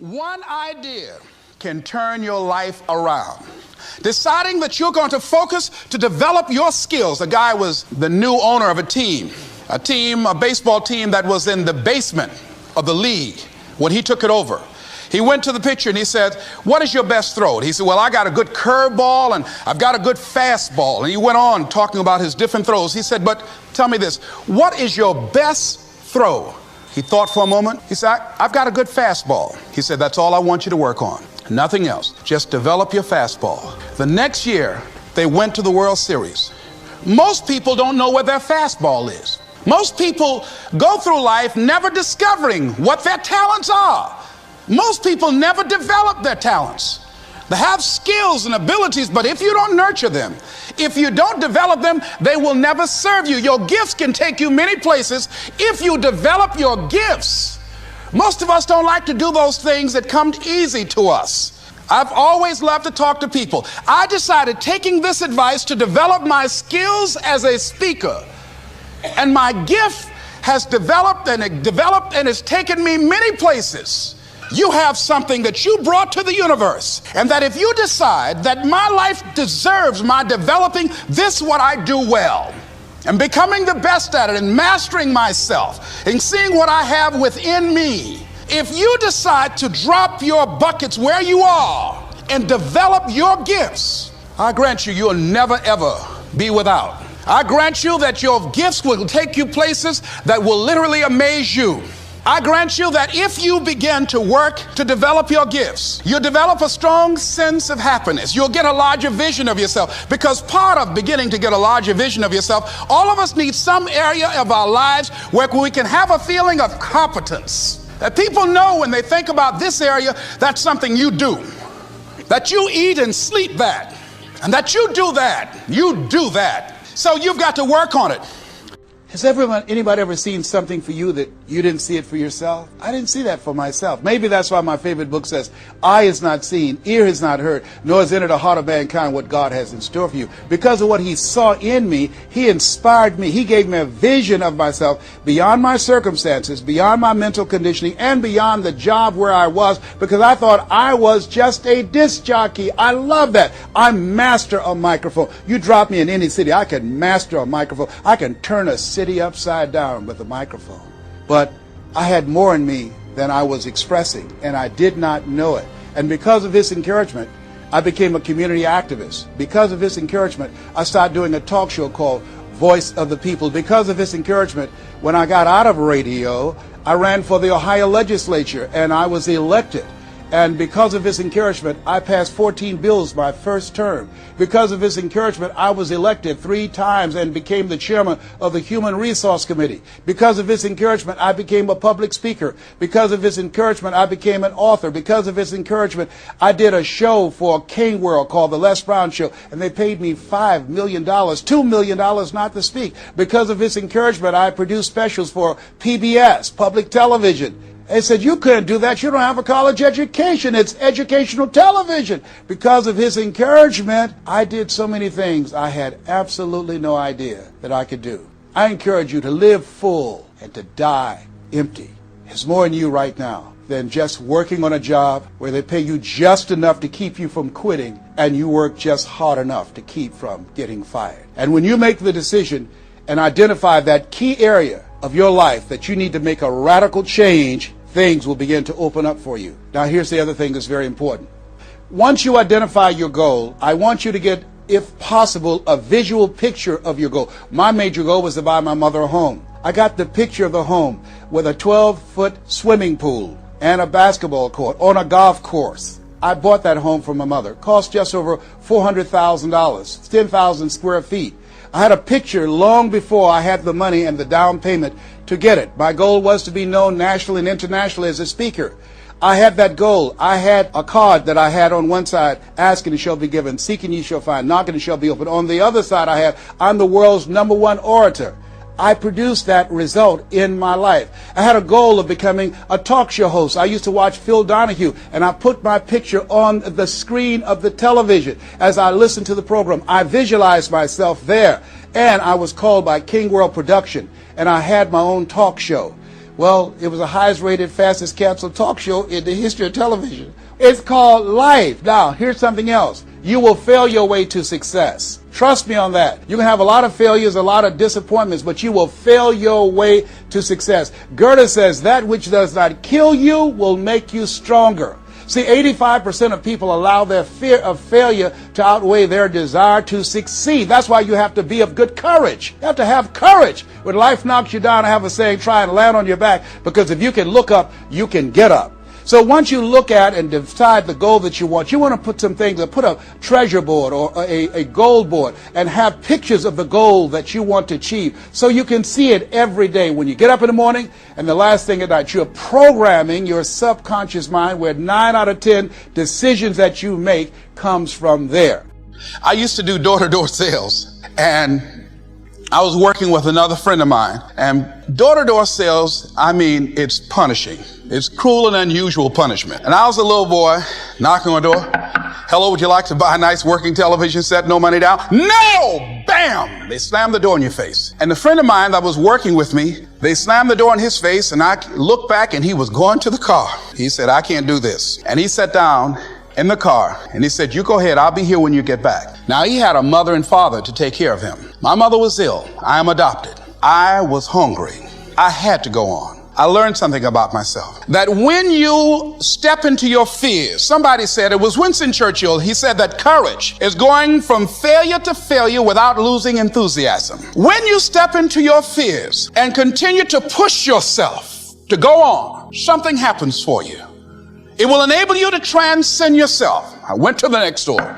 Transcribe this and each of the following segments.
One idea can turn your life around. Deciding that you're going to focus to develop your skills. The guy was the new owner of a baseball team that was in the basement of the league when he took it over. He went to the pitcher and he said, "What is your best throw?" And he said, "Well, I got a good curveball and I've got a good fastball." And he went on talking about his different throws. He said, "But tell me this, what is your best throw?" He thought for a moment. He said, "I've got a good fastball." He said, "That's all I want you to work on. Nothing else. Just develop your fastball." The next year, they went to the World Series. Most people don't know where their fastball is. Most people go through life never discovering what their talents are. Most people never develop their talents. They have skills and abilities, but if you don't nurture them, if you don't develop them, they will never serve you. Your gifts can take you many places if you develop your gifts. Most of us don't like to do those things that come easy to us. I've always loved to talk to people. I decided, taking this advice, to develop my skills as a speaker. And my gift has developed and it's taken me many places. You have something that you brought to the universe, and that if you decide that my life deserves my developing this, what I do well, and becoming the best at it, and mastering myself, and seeing what I have within me, if you decide to drop your buckets where you are and develop your gifts, I grant you, you'll never ever be without. I grant you that your gifts will take you places that will literally amaze you. I grant you that if you begin to work to develop your gifts, you'll develop a strong sense of happiness. You'll get a larger vision of yourself, because part of beginning to get a larger vision of yourself, all of us need some area of our lives where we can have a feeling of competence. That people know when they think about this area, that's something you do. That you eat and sleep that. And that you do that. You do that. So you've got to work on it. Has anybody ever seen something for you that you didn't see it for yourself? I didn't see that for myself. Maybe that's why my favorite book says, "Eye has not seen, ear has not heard, nor has entered the heart of mankind what God has in store for you." Because of what he saw in me, he inspired me. He gave me a vision of myself beyond my circumstances, beyond my mental conditioning, and beyond the job where I was, because I thought I was just a disc jockey. I love that. I master a microphone. You drop me in any city, I can master a microphone. I can turn a city upside down with a microphone. But I had more in me than I was expressing, and I did not know it. And because of his encouragement, I became a community activist. Because of his encouragement, I started doing a talk show called Voice of the People. Because of his encouragement, when I got out of radio, I ran for the Ohio legislature and I was elected. And because of his encouragement, I passed 14 bills my first term. Because of his encouragement, I was elected 3 times and became the chairman of the Human Resource Committee. Because of his encouragement, I became a public speaker. Because of his encouragement, I became an author. Because of his encouragement, I did a show for King World called The Les Brown Show, and they paid me $5 million, $2 million not to speak. Because of his encouragement, I produced specials for PBS, public television. They said, "You couldn't do that. You don't have a college education. It's educational television." Because of his encouragement, I did so many things I had absolutely no idea that I could do. I encourage you to live full and to die empty. There's more in you right now than just working on a job where they pay you just enough to keep you from quitting, and you work just hard enough to keep from getting fired. And when you make the decision and identify that key area of your life that you need to make a radical change, things will begin to open up for you. Now, here's the other thing that's very important. Once you identify your goal, I want you to get, if possible, a visual picture of your goal. My major goal was to buy my mother a home. I got the picture of the home with a 12-foot swimming pool and a basketball court on a golf course. I bought that home for my mother. It cost just over $400,000, 10,000 square feet. I had a picture long before I had the money and the down payment to get it. My goal was to be known nationally and internationally as a speaker. I had that goal. I had a card that I had on one side, asking and shall be given, seeking ye shall find, knocking and shall be opened. On the other side I had, I'm the world's #1 orator. I produced that result in my life. I had a goal of becoming a talk show host. I used to watch Phil Donahue, and I put my picture on the screen of the television. As I listened to the program, I visualized myself there, and I was called by King World Production, and I had my own talk show. Well, it was the highest rated, fastest canceled talk show in the history of television. It's called life. Now, here's something else. You will fail your way to success. Trust me on that. You can have a lot of failures, a lot of disappointments, but you will fail your way to success. Goethe says that which does not kill you will make you stronger. See, 85% of people allow their fear of failure to outweigh their desire to succeed. That's why you have to be of good courage. You have to have courage. When life knocks you down, I have a saying, try and land on your back, because if you can look up, you can get up. So once you look at and decide the goal that you want to put some things, put a treasure board or a goal board and have pictures of the goal that you want to achieve so you can see it every day when you get up in the morning and the last thing at night. You're programming your subconscious mind where 9 out of 10 decisions that you make comes from there. I used to do door-to-door sales, and I was working with another friend of mine, and door-to-door sales, I mean, it's punishing. It's cruel and unusual punishment. And I was a little boy knocking on the door. Hello, would you like to buy a nice working television set? No money down? No! Bam! They slammed the door in your face. And the friend of mine that was working with me, they slammed the door in his face, and I looked back and he was going to the car. He said, I can't do this. And he sat down in the car and he said, you go ahead, I'll be here when you get back. Now, he had a mother and father to take care of him. My mother was ill. I am adopted. I was hungry. I had to go on. I learned something about myself. That when you step into your fears, somebody said, it was Winston Churchill, he said that courage is going from failure to failure without losing enthusiasm. When you step into your fears and continue to push yourself to go on, something happens for you. It will enable you to transcend yourself. I went to the next door.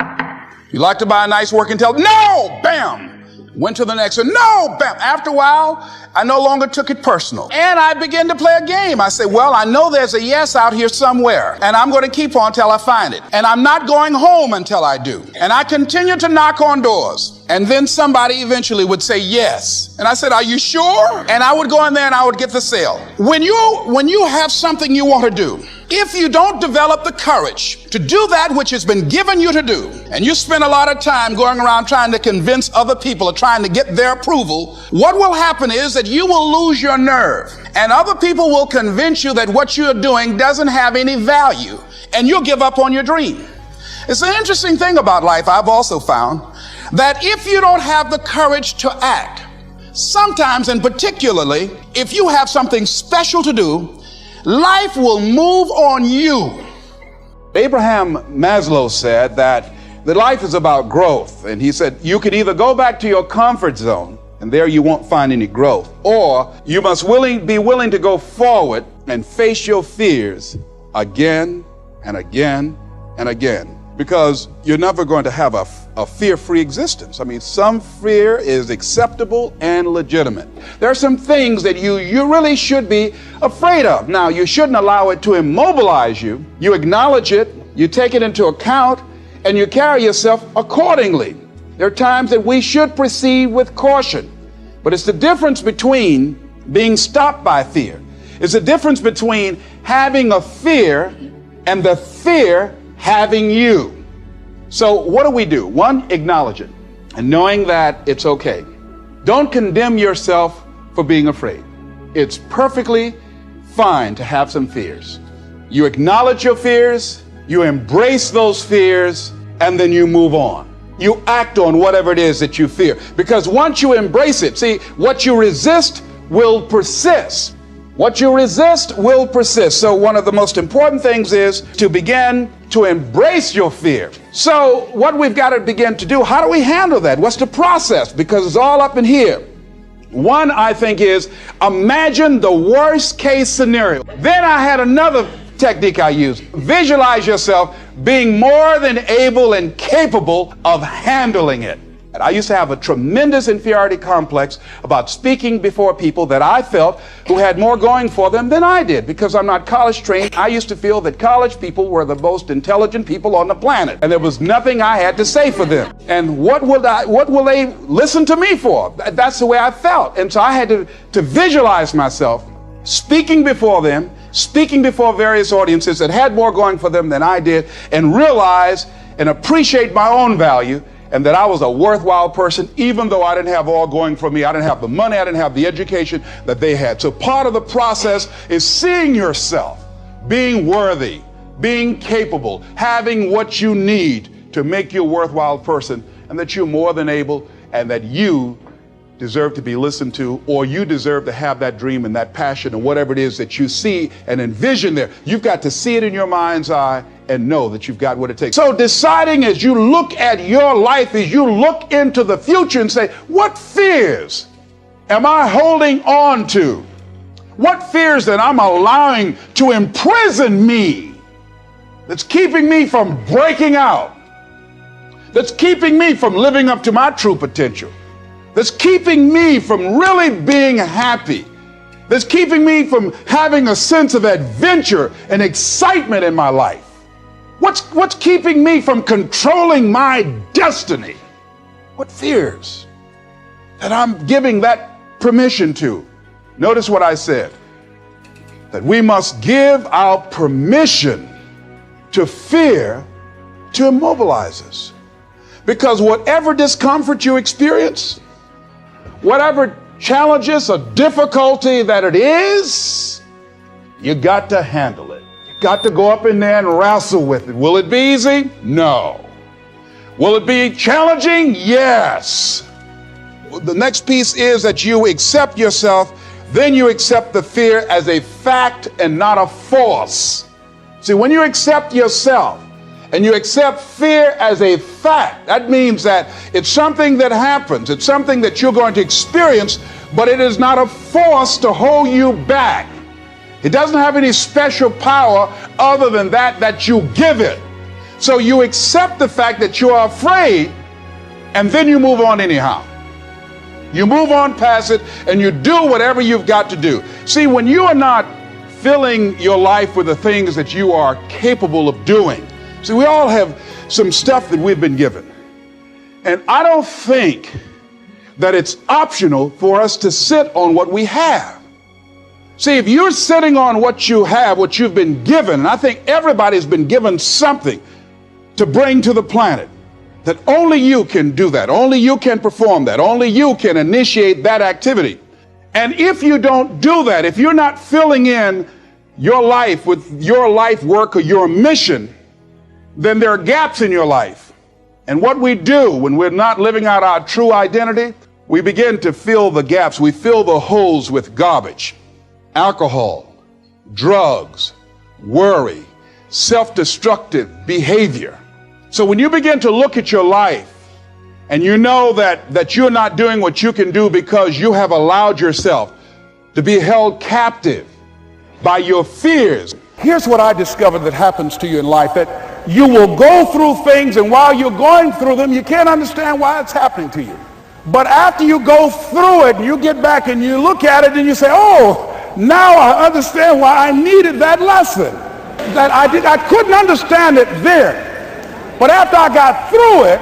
You like to buy a nice working television? No! Bam! Went to the next one. No! Bam! After a while, I no longer took it personal. And I began to play a game. I said, well, I know there's a yes out here somewhere, and I'm going to keep on till I find it. And I'm not going home until I do. And I continued to knock on doors. And then somebody eventually would say yes. And I said, are you sure? And I would go in there and I would get the sale. When you have something you want to do, if you don't develop the courage to do that which has been given you to do, and you spend a lot of time going around trying to convince other people or trying to get their approval, what will happen is that you will lose your nerve. And other people will convince you that what you're doing doesn't have any value, and you'll give up on your dream. It's an interesting thing about life, I've also found, that if you don't have the courage to act, sometimes and particularly if you have something special to do, life will move on you. Abraham Maslow said that life is about growth. And he said, you can either go back to your comfort zone, and there you won't find any growth, or you must be willing to go forward and face your fears again and again and again. Because you're never going to have a fear-free existence. I mean, some fear is acceptable and legitimate. There are some things that you really should be afraid of. Now, you shouldn't allow it to immobilize you. You acknowledge it, you take it into account, and you carry yourself accordingly. There are times that we should proceed with caution. But it's the difference between being stopped by fear. It's the difference between having a fear and the fear having you. So what do? One, acknowledge it and knowing that it's okay. Don't condemn yourself for being afraid. It's perfectly fine to have some fears. You acknowledge your fears, you embrace those fears, and then you move on. You act on whatever it is that you fear. Because once you embrace it, see, what you resist will persist. What you resist will persist. So one of the most important things is to begin to embrace your fear. So what we've got to begin to do, how do we handle that? What's the process? Because it's all up in here. One, I think, is imagine the worst case scenario. Then I had another technique I used. Visualize yourself being more than able and capable of handling it. And I used to have a tremendous inferiority complex about speaking before people that I felt who had more going for them than I did. Because I'm not college trained, I used to feel that college people were the most intelligent people on the planet. And there was nothing I had to say for them. And what will they listen to me for? That's the way I felt. And so I had to visualize myself speaking before them, speaking before various audiences that had more going for them than I did, and realize and appreciate my own value and that I was a worthwhile person, even though I didn't have all going for me. I didn't have the money, I didn't have the education that they had. So part of the process is seeing yourself being worthy, being capable, having what you need to make you a worthwhile person, and that you're more than able, and that you deserve to be listened to, or you deserve to have that dream and that passion and whatever it is that you see and envision there. You've got to see it in your mind's eye and know that you've got what it takes. So deciding as you look at your life, as you look into the future and say, what fears am I holding on to? What fears that I'm allowing to imprison me, that's keeping me from breaking out, that's keeping me from living up to my true potential, that's keeping me from really being happy, that's keeping me from having a sense of adventure and excitement in my life? What's keeping me from controlling my destiny? What fears that I'm giving that permission to? Notice what I said, that we must give our permission to fear to immobilize us. Because whatever discomfort you experience, whatever challenges or difficulty that it is, you got to handle it. You got to go up in there and wrestle with it. Will it be easy? No. Will it be challenging? Yes. The next piece is that you accept yourself, then you accept the fear as a fact and not a force. See, when you accept yourself, and you accept fear as a fact, that means that it's something that happens. It's something that you're going to experience, but it is not a force to hold you back. It doesn't have any special power other than that you give it. So you accept the fact that you are afraid, and then you move on anyhow. You move on past it, and you do whatever you've got to do. See, when you are not filling your life with the things that you are capable of doing, see, we all have some stuff that we've been given. And I don't think that it's optional for us to sit on what we have. See, if you're sitting on what you have, what you've been given, and I think everybody's been given something to bring to the planet, that only you can do that, only you can perform that, only you can initiate that activity. And if you don't do that, if you're not filling in your life with your life work or your mission, then there are gaps in your life. And what we do when we're not living out our true identity, we begin to fill the gaps. We fill the holes with garbage, alcohol, drugs, worry, self-destructive behavior. So when you begin to look at your life and you know that you're not doing what you can do because you have allowed yourself to be held captive by your fears. Here's what I discovered that happens to you in life, that you will go through things, and while you're going through them, you can't understand why it's happening to you. But after you go through it, you get back and you look at it and you say, oh, now I understand why I needed that lesson. That I couldn't understand it then. But after I got through it,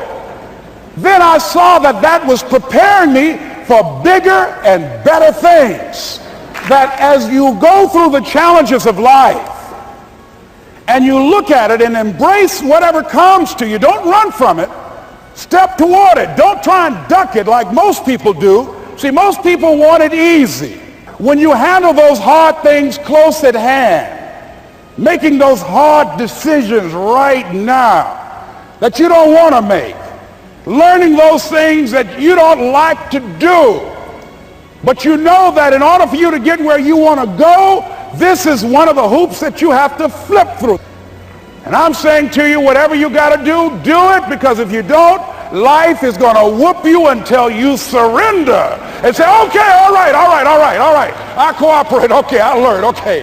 then I saw that was preparing me for bigger and better things. That as you go through the challenges of life, and you look at it and embrace whatever comes to you, don't run from it. Step toward it. Don't try and duck it like most people do. See, most people want it easy. When you handle those hard things close at hand, making those hard decisions right now that you don't want to make, learning those things that you don't like to do, but you know that in order for you to get where you want to go, this is one of the hoops that you have to flip through. And I'm saying to you, whatever you got to do it, because if you don't, life is going to whoop you until you surrender and say, okay, all right, I cooperate, okay, I learned, okay.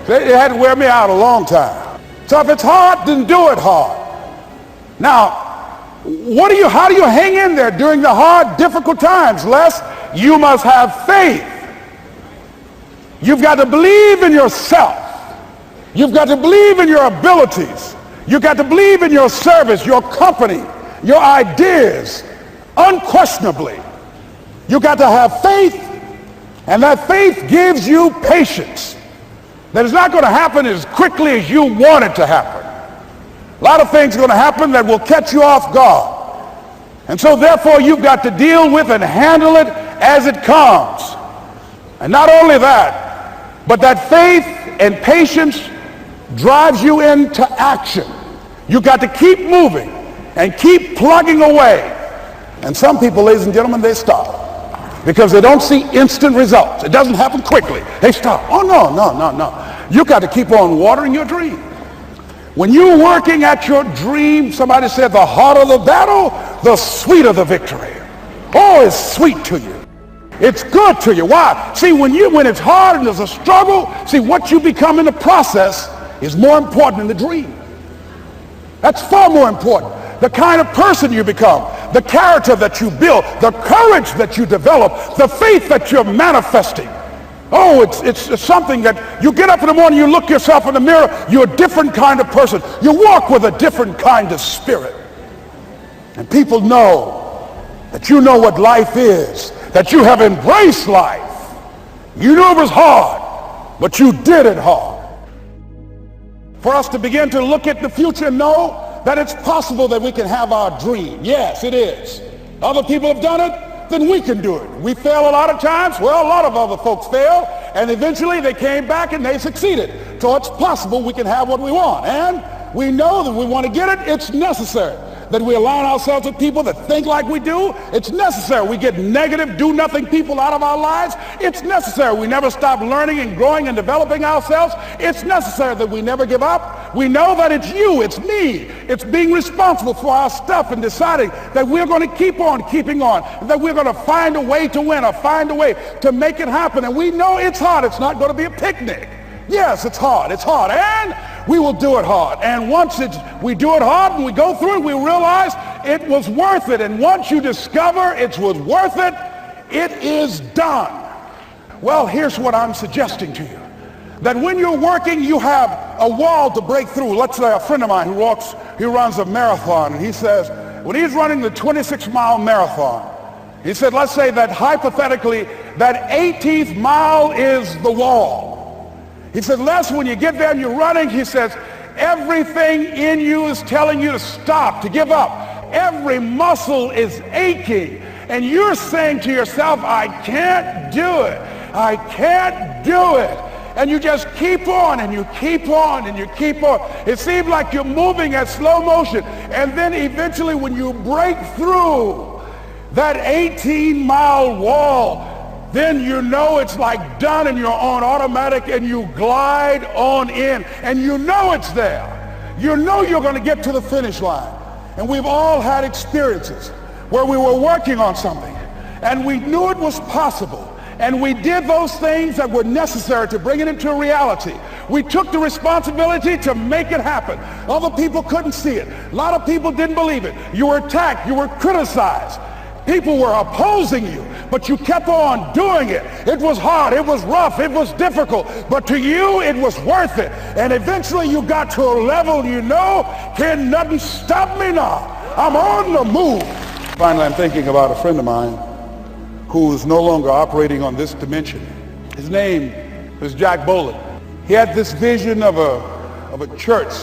It had to wear me out a long time. So if it's hard, then do it hard. Now, how do you hang in there during the hard, difficult times? Les, you must have faith. You've got to believe in yourself. You've got to believe in your abilities. You've got to believe in your service, your company, your ideas, unquestionably. You've got to have faith, and that faith gives you patience. That it's not going to happen as quickly as you want it to happen. A lot of things are going to happen that will catch you off guard. And so therefore you've got to deal with and handle it as it comes. And not only that, but that faith and patience drives you into action. You've got to keep moving and keep plugging away. And some people, ladies and gentlemen, they stop because they don't see instant results. It doesn't happen quickly. They stop. Oh, no. You've got to keep on watering your dream. When you're working at your dream, somebody said the harder the battle, the sweeter the victory. Oh, it's sweet to you. It's good to you. Why? See, when it's hard and there's a struggle, see, what you become in the process is more important than the dream. That's far more important. The kind of person you become, the character that you build, the courage that you develop, the faith that you're manifesting. Oh, it's something that you get up in the morning, you look yourself in the mirror, you're a different kind of person. You walk with a different kind of spirit. And people know that you know what life is, that you have embraced life. You knew it was hard, but you did it hard. For us to begin to look at the future and know that it's possible that we can have our dream. Yes, it is. Other people have done it, then we can do it. We fail a lot of times. Well, a lot of other folks fail, and eventually they came back and they succeeded. So it's possible we can have what we want. And we know that we want to get it. It's necessary that we align ourselves with people that think like we do. It's necessary we get negative, do-nothing people out of our lives. It's necessary we never stop learning and growing and developing ourselves. It's necessary that we never give up. We know that it's you, it's me. It's being responsible for our stuff and deciding that we're going to keep on keeping on, that we're going to find a way to win or find a way to make it happen. And we know it's hard. It's not going to be a picnic. Yes, it's hard, and we will do it hard. And once we do it hard and we go through it, we realize it was worth it. And once you discover it was worth it, it is done. Well, here's what I'm suggesting to you. That when you're working, you have a wall to break through. Let's say a friend of mine he runs a marathon, and he says, when he's running the 26-mile marathon, he said, let's say that hypothetically, that 18th mile is the wall. He said, Les, when you get there and you're running, he says, everything in you is telling you to stop, to give up. Every muscle is aching. And you're saying to yourself, I can't do it. I can't do it. And you just keep on and you keep on and you keep on. It seems like you're moving at slow motion. And then eventually when you break through that 18-mile wall, then you know it's like done and you're on automatic and you glide on in and you know it's there. You know you're going to get to the finish line. And we've all had experiences where we were working on something and we knew it was possible. And we did those things that were necessary to bring it into reality. We took the responsibility to make it happen. Other people couldn't see it. A lot of people didn't believe it. You were attacked. You were criticized. People were opposing you, but you kept on doing it. It was hard, it was rough, it was difficult, but to you it was worth it. And eventually you got to a level you know, can nothing stop me now. I'm on the move. Finally, I'm thinking about a friend of mine who is no longer operating on this dimension. His name was Jack Boland. He had this vision of a church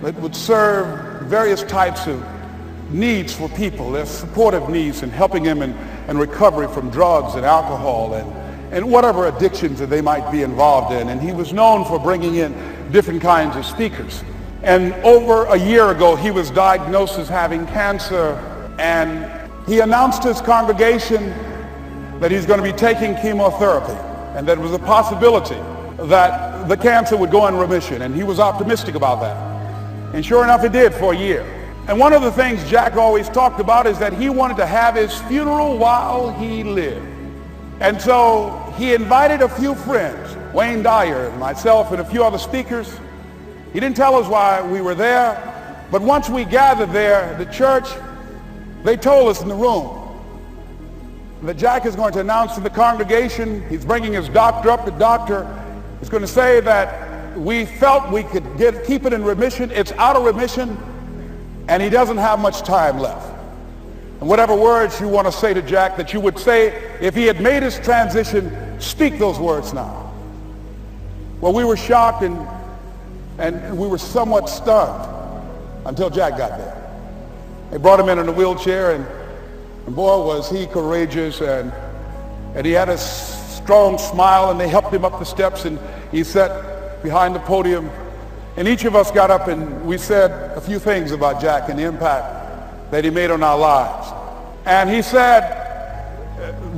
that would serve various types of needs for people. There's supportive needs and helping them in recovery from drugs and alcohol and whatever addictions that they might be involved in. And he was known for bringing in different kinds of speakers. And over a year ago, he was diagnosed as having cancer, and he announced to his congregation that he's going to be taking chemotherapy and that it was a possibility that the cancer would go in remission. And he was optimistic about that. And sure enough, it did for a year. And one of the things Jack always talked about is that he wanted to have his funeral while he lived. And so he invited a few friends, Wayne Dyer and myself and a few other speakers. He didn't tell us why we were there, but once we gathered there, the church, they told us in the room that Jack is going to announce to the congregation, he's bringing his doctor up. The doctor is going to say that we felt we could keep it in remission. It's out of remission. And he doesn't have much time left. And whatever words you want to say to Jack that you would say if he had made his transition, speak those words now. Well, we were shocked and we were somewhat stunned until Jack got there. They brought him in a wheelchair, And boy, was he courageous, and he had a strong smile, and they helped him up the steps, and he sat behind the podium. And each of us got up and we said a few things about Jack and the impact that he made on our lives. And he said,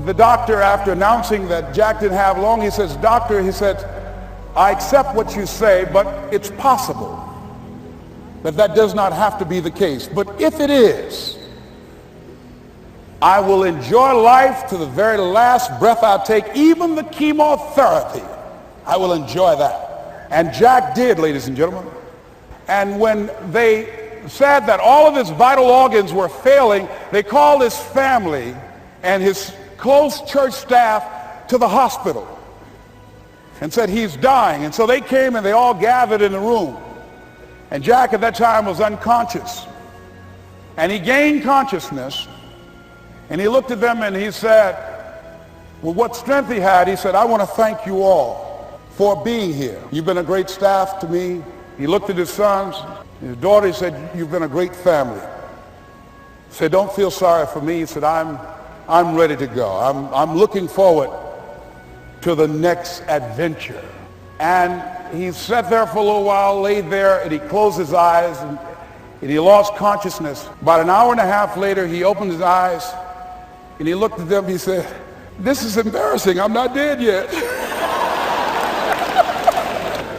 the doctor, after announcing that Jack didn't have long, he says, "Doctor," he said, "I accept what you say, but it's possible that does not have to be the case. But if it is, I will enjoy life to the very last breath I take, even the chemotherapy. I will enjoy that." And Jack did, ladies and gentlemen. And when they said that all of his vital organs were failing, they called his family and his close church staff to the hospital and said, "He's dying." And so they came and they all gathered in the room. And Jack at that time was unconscious. And he gained consciousness, and he looked at them and he said, with what strength he had, he said, "I want to thank you all for being here. You've been a great staff to me." He looked at his sons, his daughter. He said, "You've been a great family." He said, "Don't feel sorry for me." He said, I'm ready to go. I'm looking forward to the next adventure." And he sat there for a little while, laid there, and he closed his eyes, and he lost consciousness. About an hour and a half later, he opened his eyes, and he looked at them. He said, "This is embarrassing. I'm not dead yet."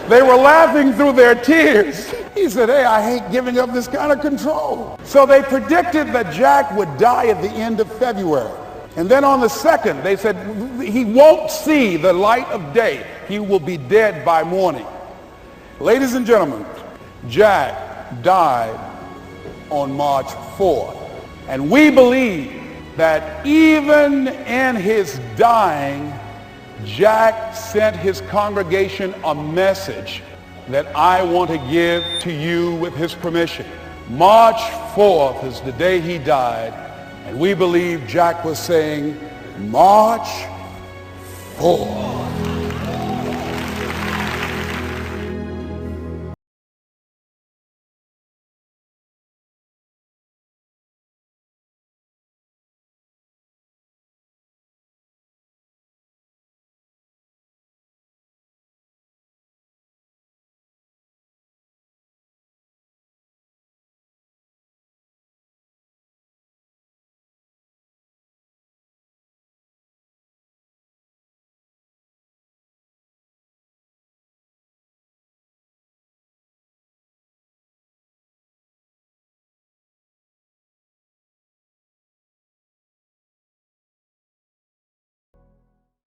They were laughing through their tears. He said, "Hey, I hate giving up this kind of control." So they predicted that Jack would die at the end of February. And then on the 2nd, they said, "He won't see the light of day. He will be dead by morning." Ladies and gentlemen, Jack died on March 4th. And we believe that even in his dying, Jack sent his congregation a message that I want to give to you with his permission. March 4th is the day he died, and we believe Jack was saying, "March 4th."